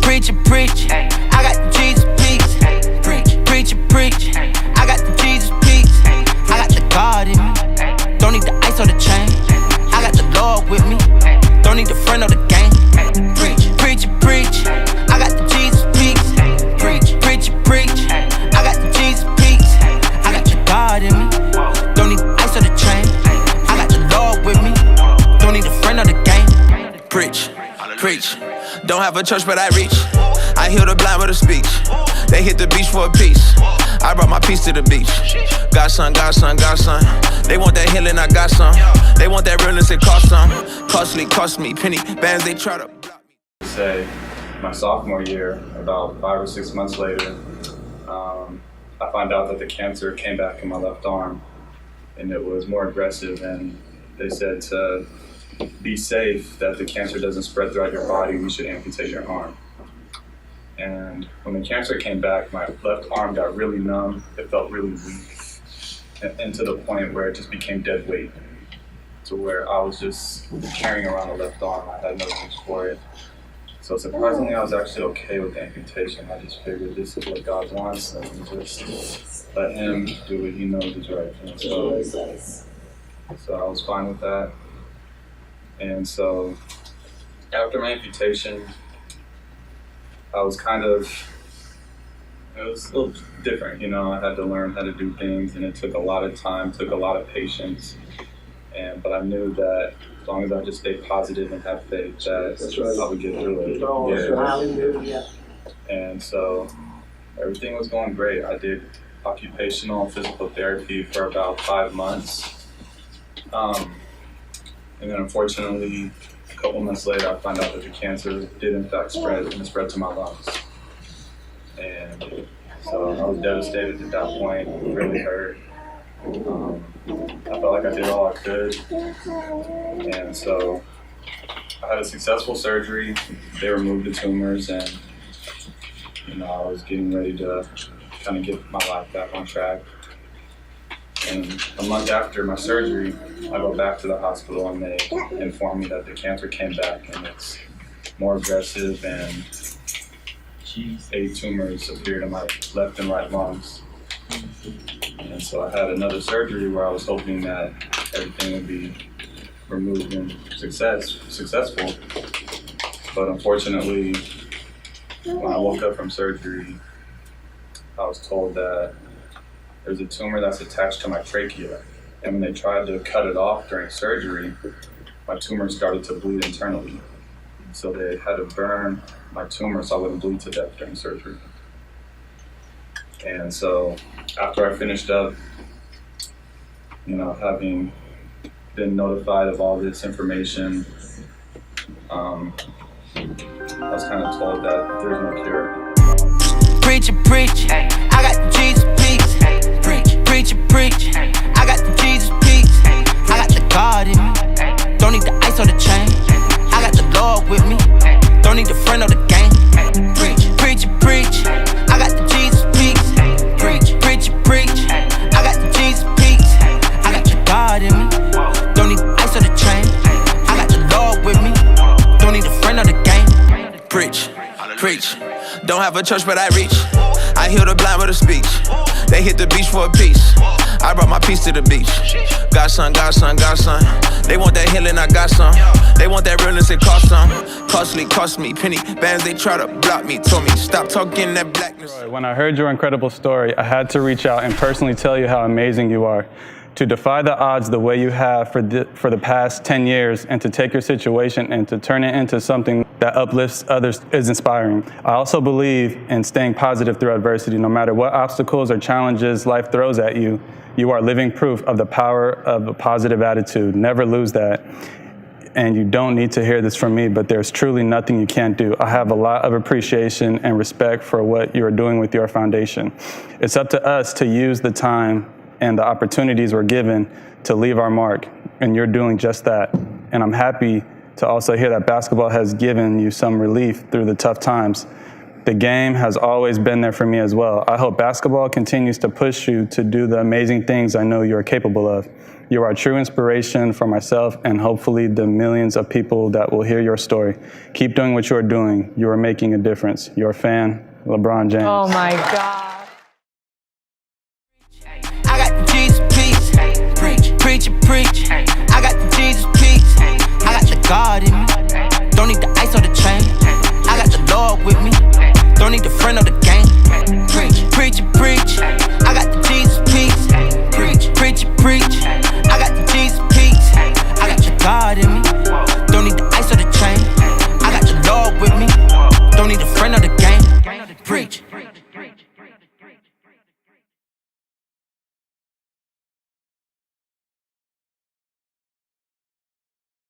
Preach, preach, I got the Jesus peace. Preach, preach, I got the Jesus peace. I got the God in me, don't need the ice or the chain. I got the Lord with me, don't need the friend or the gang. Preach, preach, I got the Jesus peace. Preach, preach, I got the Jesus peace. I got the God in me, don't need the ice or the chain. I got the Lord with me, don't need the friend or the gang. Preach, preach, don't have a church but I reach. I heal the blind with a speech. They hit the beach for a piece. I brought my peace to the beach. Got some, got some, got some. They want that healing, I got some. They want that realness, it cost some. Costly, cost me penny bands, they try to block me. Say my sophomore year, about 5 or 6 months later, I found out that the cancer came back in my left arm, and it was more aggressive. And they said to be safe, that the cancer doesn't spread throughout your body, we should amputate your arm. And when the cancer came back, my left arm got really numb. It felt really weak, and to the point where it just became dead weight, to where I was just carrying around the left arm. I had no use for it. So surprisingly, I was actually okay with the amputation. I just figured this is what God wants, and just let Him do what He knows is right. And so I was fine with that. And so after my amputation, I was it was a little different, you know. I had to learn how to do things, and it took a lot of time, took a lot of patience. But I knew that as long as I just stayed positive and have faith, that I would get through it. Yeah. And so everything was going great. I did occupational and physical therapy for about 5 months. And then unfortunately, a couple months later, I found out that the cancer did in fact spread, and it spread to my lungs. And so I was devastated at that point, really hurt. I felt like I did all I could. And so I had a successful surgery. They removed the tumors, and I was getting ready to kind of get my life back on track. And a month after my surgery, I go back to the hospital, and they inform me that the cancer came back, and it's more aggressive, and 8 tumors appeared in my left and right lungs. And so I had another surgery where I was hoping that everything would be removed and successful. But unfortunately, when I woke up from surgery, I was told that there's a tumor that's attached to my trachea. And when they tried to cut it off during surgery, my tumor started to bleed internally. So they had to burn my tumor so I wouldn't bleed to death during surgery. And so after I finished up, having been notified of all this information, I was kind of told that there's no cure. Preach, I got the Jesus peace. Preach, I got the Jesus peace. I got the God in me, don't need the ice or the chain. I got the Lord with me, don't need the friend or the gang. Preach, I got the Jesus peace. Preach, I got the Jesus peace. I got the God in me, don't need the ice or the chain. I got the Lord with me, don't need the friend or the gang. Preach, don't have a church but I reach. I heal the blind with a speech. They hit the beach for a piece. I brought my peace to the beach. Got some, got some, got some. They want that healing, I got some. They want that realness, it cost some. Costly, cost me penny bands, they try to block me. Told me stop talking that blackness. When I heard your incredible story, I had to reach out and personally tell you how amazing you are. To defy the odds the way you have for the past 10 years, and to take your situation and to turn it into something that uplifts others is inspiring. I also believe in staying positive through adversity. No matter what obstacles or challenges life throws at you, you are living proof of the power of a positive attitude. Never lose that. And you don't need to hear this from me, but there's truly nothing you can't do. I have a lot of appreciation and respect for what you are doing with your foundation. It's up to us to use the time and the opportunities we're given to leave our mark, and you're doing just that. And I'm happy to also hear that basketball has given you some relief through the tough times. The game has always been there for me as well. I hope basketball continues to push you to do the amazing things I know you're capable of. You are a true inspiration for myself and hopefully the millions of people that will hear your story. Keep doing what you're doing. You are making a difference. Your fan, LeBron James. Oh my God. I got the Jesus peace. Preach, preach. I got the Jesus peace. I got the God in me. Don't need the ice or the chain. I got the Lord with me.